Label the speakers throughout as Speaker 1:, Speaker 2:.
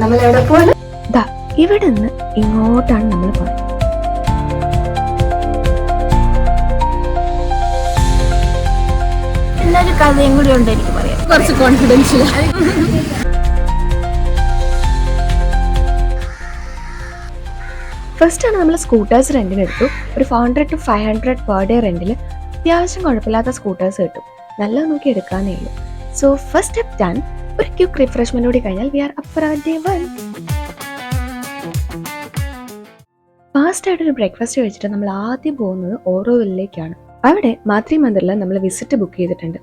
Speaker 1: നമ്മൾ എവിടെ പോവാണ്? ദാ ഇവിടെ നിന്ന് ഇങ്ങോട്ടാണ് നമ്മൾ പോകുന്നത്.
Speaker 2: എല്ലാവരും കഥയും കൂടി ഉണ്ട് എനിക്ക് പറയാം, കുറച്ച് കോൺഫിഡൻഷ്യൽ.
Speaker 1: ഫസ്റ്റ് ആണ് നമ്മൾ സ്കൂട്ടേഴ്സ് റെന്റിന് എടുത്തു. ഒരു 400 to 500 പെർ ഡേ റെന്റിൽ അത്യാവശ്യം കുഴപ്പമില്ലാത്ത സ്കൂട്ടേഴ്സ് കിട്ടും. നല്ല നോക്കി എടുക്കാനേ ഉള്ളൂ. So first step done. ഒരു ക്വിക്ക് റിഫ്രഷ്മെന്റ് കൂടി കഴിഞ്ഞാൽ we are up for our day 1. Fast ആയിട്ടൊരു ബ്രേക്ക്ഫാസ്റ്റ് കഴിച്ചിട്ട് നമ്മൾ ആദ്യം പോകുന്നത് ഓറോവില്ലിലേക്കാണ്. അവിടെ മാത്രി മന്ദിറിൽ നമ്മൾ വിസിറ്റ് ബുക്ക് ചെയ്തിട്ടുണ്ട്.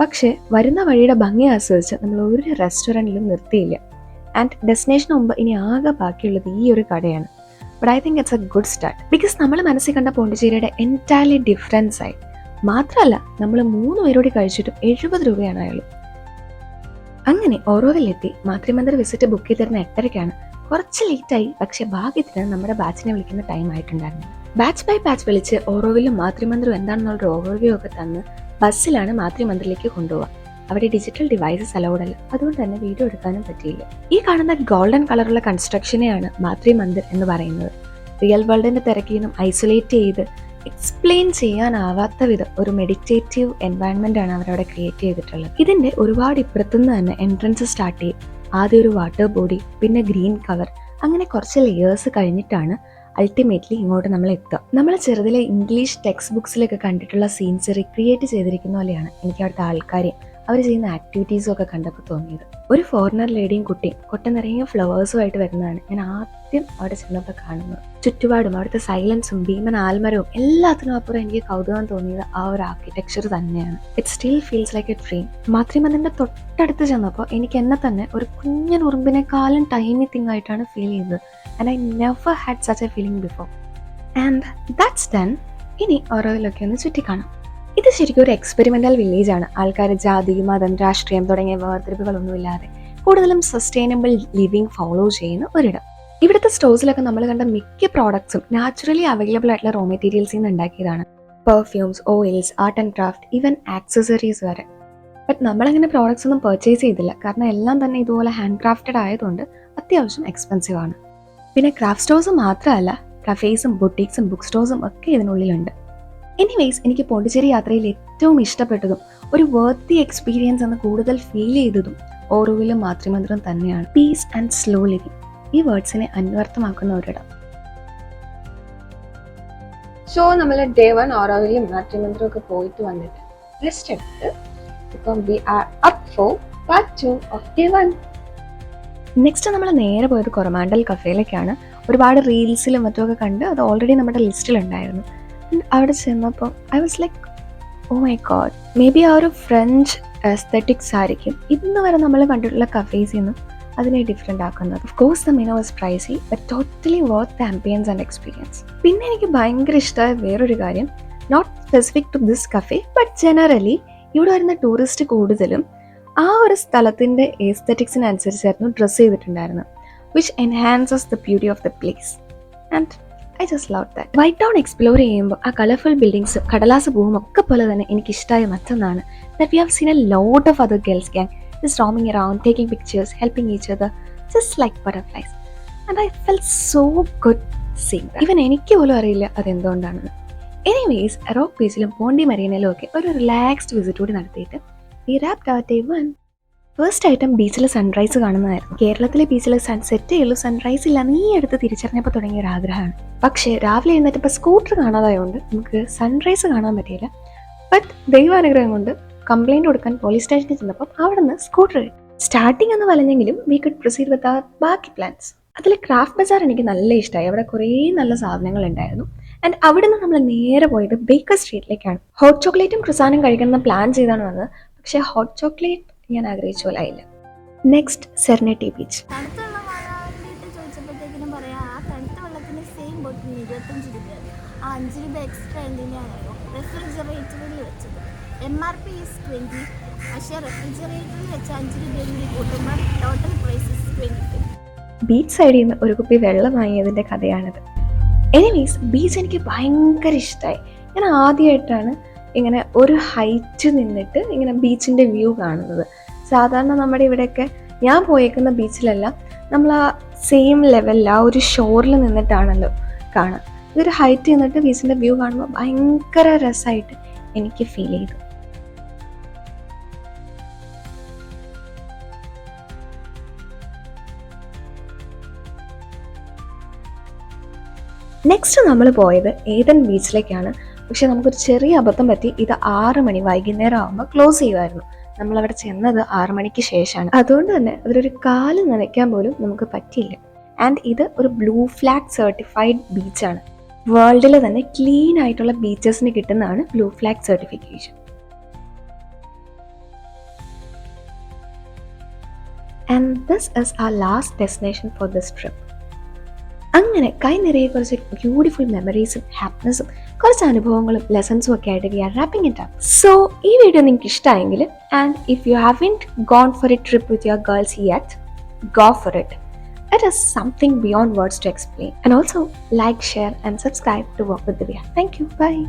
Speaker 1: പക്ഷേ വരുന്ന വഴിയുടെ ഭംഗി ആസ്വദിച്ച് നമ്മൾ ഒരു റെസ്റ്റോറൻറ്റിലും നിർത്തിയില്ല. ആൻഡ് ഡെസ്റ്റിനേഷന് മുമ്പ് ഇനി ആകെ ബാക്കിയുള്ളത് ഈ ഒരു കടയാണ്. But I think it's A good start. Because നമ്മൾ മനസ്സിൽ കണ്ട പോണ്ടിച്ചേരിയുടെ എൻറ്റയർലി ഡിഫറൻസ് ആയി. മാത്രമല്ല നമ്മൾ 3 പേരോട് കഴിച്ചിട്ടും 70 രൂപയാണ് അയാളും. അങ്ങനെ ഓറോവിലെത്തി. മാത്രി മന്ദിർ വിസിറ്റ് ബുക്ക് ചെയ്തിരുന്ന 8:30-ക്കാണ്. കുറച്ച് ലേറ്റായി, പക്ഷെ ഭാഗ്യത്തിന് നമ്മുടെ ബാച്ചിനെ വിളിക്കുന്ന ടൈം ആയിട്ടുണ്ടായിരുന്നു. ബാച്ച് ബൈ ബാച്ച് വിളിച്ച് ഓറോവിലും മാത്രി മന്ദിറും എന്താണെന്നുള്ള ഓവർവ്യൂ ഒക്കെ തന്ന് ബസ്സിലാണ് മാത്രി മന്ദിറിലേക്ക് കൊണ്ടുപോവുക. അവിടെ ഡിജിറ്റൽ ഡിവൈസസ് അലൗഡ് അല്ല, അതുകൊണ്ട് തന്നെ വീഡിയോ എടുക്കാനും പറ്റിയില്ല. ഈ കാണുന്ന ഗോൾഡൻ കളറുള്ള കൺസ്ട്രക്ഷനെയാണ് മാത്രി മന്ദിർ എന്ന് പറയുന്നത്. റിയൽ വേൾഡിന്റെ തിരക്കിൽ നിന്നും ഐസൊലേറ്റ് ചെയ്ത് എക്സ്പ്ലെയിൻ ചെയ്യാനാവാത്ത വിധം ഒരു മെഡിറ്റേറ്റീവ് എൻവയൺമെന്റ് ആണ് അവരവിടെ ക്രിയേറ്റ് ചെയ്തിട്ടുള്ളത്. ഇതിന്റെ ഒരുപാട് ഇപ്പുറത്തുനിന്ന് തന്നെ എൻട്രൻസ് സ്റ്റാർട്ട് ചെയ്യും. ആദ്യം ഒരു വാട്ടർ ബോഡി, പിന്നെ ഗ്രീൻ കവർ, അങ്ങനെ കുറച്ച് ലെയേഴ്സ് കഴിഞ്ഞിട്ടാണ് അൾട്ടിമേറ്റ്ലി ഇങ്ങോട്ട് നമ്മൾ എത്തുക. നമ്മൾ ചെറുതിലെ ഇംഗ്ലീഷ് ടെക്സ്റ്റ് ബുക്സിലൊക്കെ കണ്ടിട്ടുള്ള സീൻസ് റിക്രിയേറ്റ് ചെയ്തിരിക്കുന്ന പോലെയാണ് എനിക്ക് അവിടുത്തെ ആൾക്കാരെയും അവർ ചെയ്യുന്ന ആക്ടിവിറ്റീസും ഒക്കെ കണ്ടപ്പോൾ തോന്നിയത്. ഒരു ഫോറിനർ ലേഡിയും കുട്ടിയും കൊട്ട നിറയെ ഫ്ലവേഴ്സുമായിട്ട് വരുന്നതാണ് ഞാൻ ആദ്യം അവിടെ ചെന്നപ്പോൾ കാണുന്നത്. ചുറ്റുപാടും അവിടുത്തെ സൈലൻസും ഭീമൻ ആൽമരവും എല്ലാത്തിനും അപ്പുറം എനിക്ക് കൗതുകം തോന്നിയത് ആ ഒരു ആർക്കിടെക്ചർ തന്നെയാണ്. It still feels like a dream. Matri മന്ദിറിന്റെ തൊട്ടടുത്ത് ചെന്നപ്പോൾ എനിക്ക് എന്നെ തന്നെ ഒരു കുഞ്ഞൻ ഉറുമ്പിനെക്കാളും ടൈനി തിങ് ആയിട്ടാണ് ഫീൽ ചെയ്തത്. And I never had such a feeling before. And that's done. ഇനി ഓരോയിലൊക്കെ ഒന്ന് ചുറ്റിക്കാണാം. ഇത് ശരിക്കും ഒരു എക്സ്പെരിമെന്റൽ വില്ലേജ് ആണ്. ആൾക്കാർ ജാതി, മതം, രാഷ്ട്രീയം തുടങ്ങിയ വേർതിരിവുകളൊന്നുമില്ലാതെ കൂടുതലും സസ്റ്റൈനബിൾ ലിവിങ് ഫോളോ ചെയ്യുന്ന ഒരിടം. ഇവിടുത്തെ സ്റ്റോഴ്സിലൊക്കെ നമ്മൾ കണ്ട മിക്ക പ്രോഡക്ട്സും നാച്ചുറലി അവൈലബിൾ ആയിട്ടുള്ള റോ മെറ്റീരിയൽസിൽ നിന്ന് ഉണ്ടാക്കിയതാണ്. Perfumes, oils, art and craft, even accessories വരെ. ബട്ട് നമ്മളങ്ങനെ പ്രോഡക്ട്സ് ഒന്നും പർച്ചേസ് ചെയ്തില്ല, കാരണം എല്ലാം തന്നെ ഇതുപോലെ ഹാൻഡ് ക്രാഫ്റ്റഡ് ആയതുകൊണ്ട് അത്യാവശ്യം എക്സ്പെൻസീവ് ആണ്. പിന്നെ ക്രാഫ്റ്റ് സ്റ്റോഴ്സ് മാത്രമല്ല, കഫേസും ബുട്ടീക്സും ബുക്ക് സ്റ്റോഴ്സും ഒക്കെ ഇതിനുള്ളിലുണ്ട്. എനിവേസ്, എനിക്ക് പോണ്ടിച്ചേരി യാത്രയിൽ ഏറ്റവും ഇഷ്ടപ്പെട്ടതും ഒരു വർത്തി എക്സ്പീരിയൻസ് എന്ന് കൂടുതൽ ഫീൽ ചെയ്തതും ഓറോവിലും മാത്രി മന്ദിറും തന്നെയാണ്. പീസ് ആൻഡ് സ്ലോ ലിവിങ്, ഈ വേർഡ്സിനെ അന്വർത്ഥമാക്കുന്ന ഒരിടം. സോ നമ്മൾ ഡേ 1 ഓറോവിലും മാത്രി മന്ദിറും ഒക്കെ പോയിട്ട് വന്നിട്ട് റെസ്റ്റ് എടുത്ത് ഇപ്പം we are up for part 2 of day 1. Next നമ്മൾ നേരെ പോയത് കൊറമാണ്ടൽ കഫേയിലേക്കാണ്. ഒരുപാട് റീൽസിലും മറ്റുമൊക്കെ കണ്ട് അത് ഓൾറെഡി നമ്മുടെ ലിസ്റ്റിലുണ്ടായിരുന്നു. അവിടെ ചെന്നപ്പോൾ I was like, oh my god, maybe ആ ഒരു ഫ്രഞ്ച് എസ്തെറ്റിക്സ് ആയിരിക്കും ഇന്ന് വരെ നമ്മൾ കണ്ടിട്ടുള്ള കഫേസിൽ നിന്നും അതിനെ ഡിഫറെൻ്റ് ആക്കുന്നത്. Of course the menu was pricey, but totally worth the ambiance and experience. പിന്നെ എനിക്ക് ഭയങ്കര ഇഷ്ടമായ വേറൊരു കാര്യം, not specific to this cafe but generally ഇവിടെ വരുന്ന ടൂറിസ്റ്റ് കൂടുതലും ആ ഒരു സ്ഥലത്തിൻ്റെ എസ്തെറ്റിക്സിനനുസരിച്ചായിരുന്നു ഡ്രസ്സ് ചെയ്തിട്ടുണ്ടായിരുന്നത്, which enhances the beauty of the place. And I just love that. White Town explore ചെയ്യുമ്പോൾ ആ കളർഫുൾ ബിൽഡിങ്സും കടലാസ് പൂവും ഒക്കെ പോലെ തന്നെ എനിക്ക് ഇഷ്ടമായ മറ്റൊന്നാണ് that we have seen a lot of other girls gang just roaming around, taking pictures, helping each other, just like butterflies. And I felt so good seeing that. Even എനിക്ക് പോലും അറിയില്ല അതെന്തുകൊണ്ടാണെന്ന്. എനിവേസ്, റോക്ക് ബീച്ചിലും പോണ്ടി മരീനയിലും ഒക്കെ ഒരു relaxed visit കൂടി നടത്തിയിട്ട് we wrapped our day 1. First item ബീച്ചിൽ സൺറൈസ് കാണുന്നതായിരുന്നു. കേരളത്തിലെ ബീച്ചിൽ സൺസെറ്റേ ഉള്ളൂ, സൺറൈസ് ഇല്ല നീ അടുത്ത് തിരിച്ചറിഞ്ഞപ്പോൾ തുടങ്ങിയ ഒരു ആഗ്രഹമാണ്. പക്ഷേ രാവിലെ എഴുന്നേറ്റപ്പോൾ സ്കൂട്ടർ കാണാതായതുകൊണ്ട് നമുക്ക് സൺറൈസ് കാണാൻ പറ്റിയില്ല. ബട്ട് ദൈവാനുഗ്രഹം കൊണ്ട് കംപ്ലൈൻറ്റ് കൊടുക്കാൻ പോലീസ് സ്റ്റേഷനിൽ ചെന്നപ്പോൾ അവിടെ നിന്ന് സ്കൂട്ടർ സ്റ്റാർട്ടിംഗ് എന്ന് പറഞ്ഞെങ്കിലും വി കുഡ് പ്രൊസീഡ് വിത്ത് അവർ ബാക്കി പ്ലാൻസ്. അതിൽ ക്രാഫ്റ്റ് ബസാർ എനിക്ക് നല്ല ഇഷ്ടമായി. അവിടെ കുറേ നല്ല സാധനങ്ങൾ ഉണ്ടായിരുന്നു. ആൻഡ് അവിടെ നിന്ന് നമ്മൾ നേരെ പോയത് ബേക്കർ സ്ട്രീറ്റിലേക്കാണ്. ഹോട്ട് ചോക്ലേറ്റും ക്രിസാനും കഴിക്കണമെന്ന് പ്ലാൻ ചെയ്താണ് വന്നത്. പക്ഷേ ഹോട്ട് ചോക്ലേറ്റ് ഞാൻ ആഗ്രഹിച്ച പോലെ ആയില്ല. Next serenity beach.
Speaker 2: തണുത്തുള്ള വെള്ളം ചോദിച്ചപ്പോഴത്തേക്കിനും പറയാം, ആ തണുത്ത വെള്ളത്തിന് സെയിം ബോട്ടിന് 25 രൂപയാണ്. ആ 5 രൂപ എക്സ്ട്രാ എന്തിനാണോ റെഫ്രിജറേറ്ററിൽ വെച്ചത്. MRP ഈസ് 20, പക്ഷേ റെഫ്രിജറേറ്ററിൽ വെച്ച 5 രൂപയും കൂടി കൂട്ടുമ്പോൾ ടോട്ടൽ പ്രൈസ് ഈസ് 25.
Speaker 1: ബീച്ച് സൈഡിൽ നിന്ന് ഒരു കുപ്പി വെള്ളം വാങ്ങിയതിൻ്റെ കഥയാണിത്. എനിവേസ്, ബീച്ച് എനിക്ക് ഭയങ്കര ഇഷ്ടമായി. ഞാൻ ആദ്യമായിട്ടാണ് ഇങ്ങനെ ഒരു ഹൈറ്റ് നിന്നിട്ട് ഇങ്ങനെ ബീച്ചിൻ്റെ വ്യൂ കാണുന്നത്. സാധാരണ നമ്മുടെ ഇവിടെയൊക്കെ ഞാൻ പോയേക്കുന്ന ബീച്ചിലെല്ലാം നമ്മൾ ആ സെയിം ലെവലിൽ ആ ഒരു ഷോറിൽ നിന്നിട്ടാണല്ലോ കാണുക. ഇതൊരു ഹൈറ്റ് നിന്നിട്ട് ബീച്ചിൻ്റെ വ്യൂ കാണുമ്പോൾ ഭയങ്കര രസമായിട്ട് എനിക്ക് ഫീൽ ചെയ്തു. നെക്സ്റ്റ് നമ്മൾ പോയത് ഏതൻ ബീച്ചിലേക്കാണ്. പക്ഷെ നമുക്കൊരു ചെറിയ അബദ്ധം പറ്റി. ഇത് 6 മണി വൈകുന്നേരം ആകുമ്പോൾ ക്ലോസ് ചെയ്യുമായിരുന്നു. നമ്മളവിടെ ചെന്നത് 6 മണിക്ക് ശേഷമാണ്. അതുകൊണ്ട് തന്നെ അതിലൊരു കാല് നനയ്ക്കാൻ പോലും നമുക്ക് പറ്റിയില്ല. ആൻഡ് ഇത് ഒരു ബ്ലൂ ഫ്ലാഗ് സർട്ടിഫൈഡ് ബീച്ചാണ്. വേൾഡിലെ തന്നെ ക്ലീൻ ആയിട്ടുള്ള ബീച്ചസിന് കിട്ടുന്നതാണ് blue flag certification. And this is our last destination for this trip. അങ്ങനെ കൈ നിറയെ കുറച്ച് ബ്യൂട്ടിഫുൾ മെമ്മറീസും ഹാപ്പിനെസ്സും കുറച്ച് അനുഭവങ്ങളും ലെസൺസും ഒക്കെ ആയിട്ട് we are wrapping it up. So ഈ വീഡിയോ നിങ്ങൾക്ക് ഇഷ്ടമായെങ്കിൽ, and if you haven't gone for a trip with your girls yet, go for it. It is something beyond words to explain. And also like, share and subscribe to Walk with Divya. Thank you. Bye.